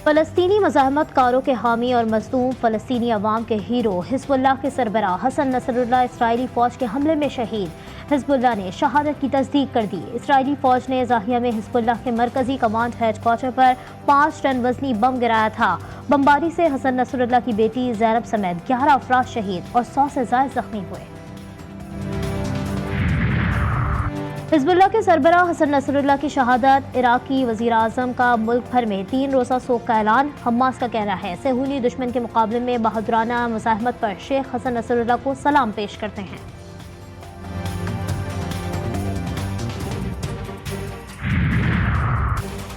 فلسطینی مزاحمت کاروں کے حامی اور مظلوم فلسطینی عوام کے ہیرو حزب اللہ کے سربراہ حسن نصر اللہ اسرائیلی فوج کے حملے میں شہید۔ حزب اللہ نے شہادت کی تصدیق کر دی۔ اسرائیلی فوج نے ضاحیہ میں حزب اللہ کے مرکزی کمانڈ ہیڈ کوارٹر پر 5 ٹن وزنی بم گرایا تھا۔ بمباری سے حسن نصر اللہ کی بیٹی زینب سمیت 11 افراد شہید اور 100 سے زائد زخمی ہوئے۔ حزب اللہ کے سربراہ حسن نصر اللہ کی شہادت، عراقی وزیر اعظم کا ملک بھر میں 3 روزہ سوگ کا اعلان۔ حماس کا کہنا ہے صہیونی دشمن کے مقابلے میں بہادرانہ مزاحمت پر شیخ حسن نصر اللہ کو سلام پیش کرتے ہیں۔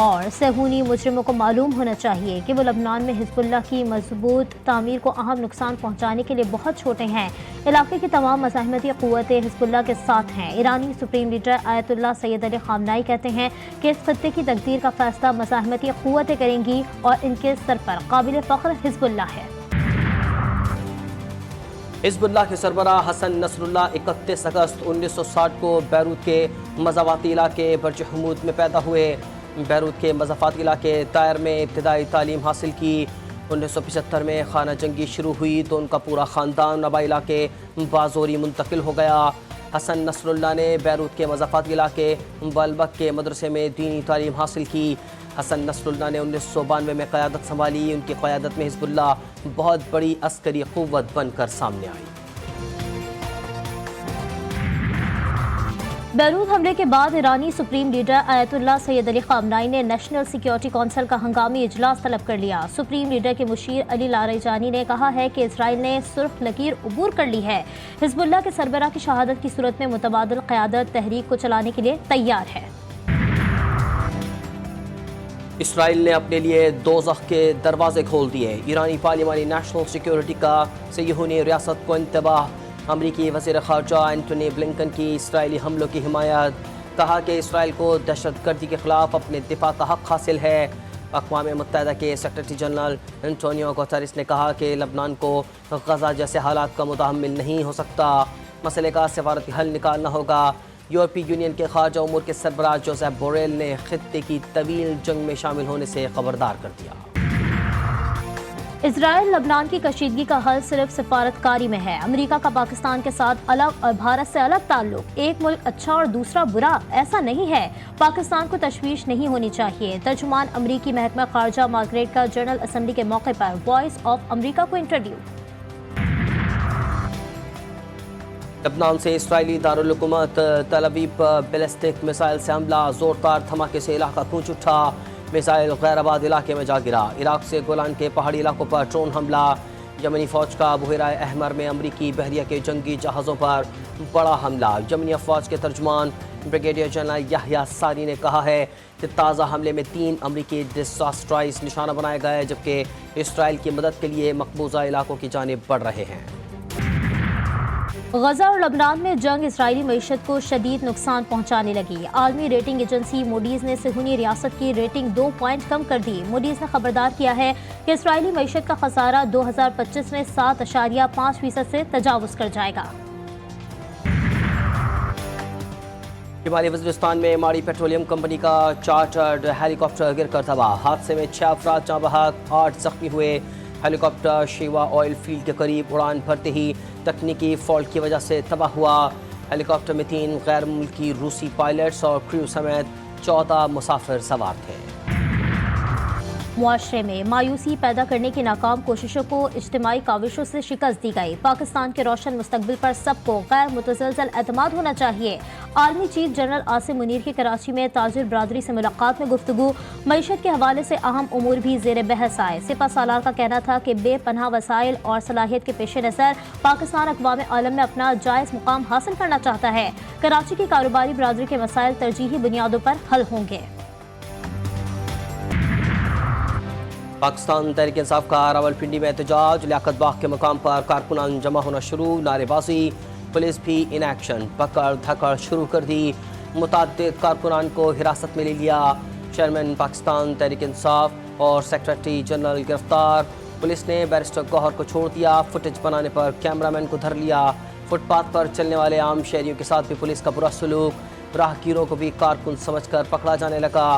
اور صہیونی مجرموں کو معلوم ہونا چاہیے کہ وہ لبنان میں حزب اللہ کی مضبوط تعمیر کو اہم نقصان پہنچانے کے لیے بہت چھوٹے ہیں۔ علاقے کی تمام مزاحمتی قوتیں حزب اللہ کے ساتھ ہیں۔ ایرانی سپریم لیڈر آیت اللہ سید علی خامنائی کہتے ہیں کہ اس خطے کی تقدیر کا فیصلہ مزاحمتی قوتیں کریں گی اور ان کے سر پر قابل فخر حزب اللہ ہے۔ حزب اللہ کے سربراہ حسن نصر اللہ 31 اگست 1960 کو بیروت کے مضافاتی علاقے برج حمود میں پیدا ہوئے۔ بیروت کے مضافاتی علاقے دائر میں ابتدائی تعلیم حاصل کی۔ 1975 میں خانہ جنگی شروع ہوئی تو ان کا پورا خاندان نبا علاقے بازوری منتقل ہو گیا۔ حسن نصر اللہ نے بیروت کے مضافاتی علاقے بالبک کے مدرسے میں دینی تعلیم حاصل کی۔ حسن نصر اللہ نے 1992 میں قیادت سنبھالی۔ ان کی قیادت میں حزب اللہ بہت بڑی عسکری قوت بن کر سامنے آئی۔ بیروت حملے کے بعد ایرانی سپریم لیڈر آیت اللہ سید علی خامنائی نے نیشنل سیکیورٹی کونسل کا ہنگامی اجلاس طلب کر لیا۔ سپریم لیڈر کے مشیر علی لاریجانی نے کہا ہے کہ اسرائیل نے سرخ لکیر عبور کر لی ہے۔ حزب اللہ کے سربراہ کی شہادت کی صورت میں متبادل قیادت تحریک کو چلانے کے لیے تیار ہے۔ اسرائیل نے اپنے لیے دوزخ کے دروازے کھول دیے۔ ایرانی پارلیمانی نیشنل سیکیورٹی کا صہیونی ریاست کو انتباہ۔ امریکی وزیر خارجہ اینٹونی بلنکن کی اسرائیلی حملوں کی حمایت۔ کہا کہ اسرائیل کو دہشت گردی کے خلاف اپنے دفاع کا حق حاصل ہے۔ اقوام متحدہ کے سیکریٹری جنرل انٹونیو گوتریس نے کہا کہ لبنان کو غزہ جیسے حالات کا متحمل نہیں ہو سکتا۔ مسئلے کا سفارتی حل نکالنا ہوگا۔ یورپی یونین کے خارجہ امور کے سربراہ جوزیپ بوریل نے خطے کی طویل جنگ میں شامل ہونے سے خبردار کر دیا۔ اسرائیل لبنان کی کشیدگی کا حل صرف سفارتکاری میں ہے۔ امریکہ کا پاکستان کے ساتھ الگ اور بھارت سے الگ تعلق، ایک ملک اچھا اور دوسرا برا، ایسا نہیں ہے۔ پاکستان کو تشویش نہیں ہونی چاہیے۔ ترجمان امریکی محکمہ خارجہ مارگریٹ کا جنرل اسمبلی کے موقع پر وائس آف امریکہ کو انٹرویو۔ لبنان سے اسرائیلی دارالحکومت تل ابیب پر بیلسٹک میزائل سے حملہ، زوردار دھماکے سے علاقہ گونج اٹھا۔ میزائل غیر آباد علاقے میں جا گرا۔ عراق سے گولان کے پہاڑی علاقوں پر ڈرون حملہ۔ یمنی فوج کا بحیرہ احمر میں امریکی بحریہ کے جنگی جہازوں پر بڑا حملہ۔ یمنی افواج کے ترجمان بریگیڈیئر جنرل یحییٰ ساری نے کہا ہے کہ تازہ حملے میں 3 امریکی ڈساسٹرائز نشانہ بنائے گئے، جبکہ اسرائیل کی مدد کے لیے مقبوضہ علاقوں کی جانب بڑھ رہے ہیں۔ غزہ اور لبنان میں جنگ اسرائیلی معیشت کو شدید نقصان پہنچانے لگی۔ عالمی ریٹنگ ایجنسی موڈیز نے صہیونی ریاست کی ریٹنگ 2 پوائنٹ کم کر دی۔ موڈیز نے خبردار کیا ہے کہ اسرائیلی معیشت کا خسارہ 2025 میں 7.5% سے تجاوز کر جائے گا۔ شمالی وزیرستان میں ماڑی پیٹرولیم کمپنی کا چارٹرڈ ہیلی کاپٹر گر کر تباہ۔ حادثے میں 6 افراد جاں بحق، 8 زخمی ہوئے۔ ہیلی کاپٹر شیوا آئل فیلڈ کے قریب اڑان بھرتے ہی تکنیکی فالٹ کی وجہ سے تباہ ہوا۔ ہیلی کاپٹر میں 3 غیر ملکی روسی پائلٹس اور کریو سمیت 14 مسافر سوار تھے۔ معاشرے میں مایوسی پیدا کرنے کی ناکام کوششوں کو اجتماعی کاوشوں سے شکست دی گئی۔ پاکستان کے روشن مستقبل پر سب کو غیر متزلزل اعتماد ہونا چاہیے۔ عالمی چیف جنرل عاصم منیر کی کراچی میں تاجر برادری سے ملاقات میں گفتگو۔ معیشت کے حوالے سے اہم امور بھی زیر بحث آئے۔ سپہ سالار کا کہنا تھا کہ بے پناہ وسائل اور صلاحیت کے پیش نظر پاکستان اقوام عالم میں اپنا جائز مقام حاصل کرنا چاہتا ہے۔ کراچی کی کاروباری برادری کے مسائل ترجیحی بنیادوں پر حل ہوں گے۔ پاکستان تحریک انصاف کا راولپنڈی میں احتجاج۔ لیاقت باغ کے مقام پر کارکنان جمع ہونا شروع۔ نعرے بازی، پولیس بھی ان ایکشن، پکڑ دھکڑ شروع کر دی۔ متعدد کارکنان کو حراست میں لے لیا۔ چیئرمین پاکستان تحریک انصاف اور سیکریٹری جنرل گرفتار۔ پولیس نے بیرسٹر گوہر کو چھوڑ دیا۔ فوٹیج بنانے پر کیمرہ مین کو دھر لیا۔ فٹ پاتھ پر چلنے والے عام شہریوں کے ساتھ بھی پولیس کا برا سلوک۔ راہگیروں کو بھی کارکن سمجھ کر پکڑا جانے لگا۔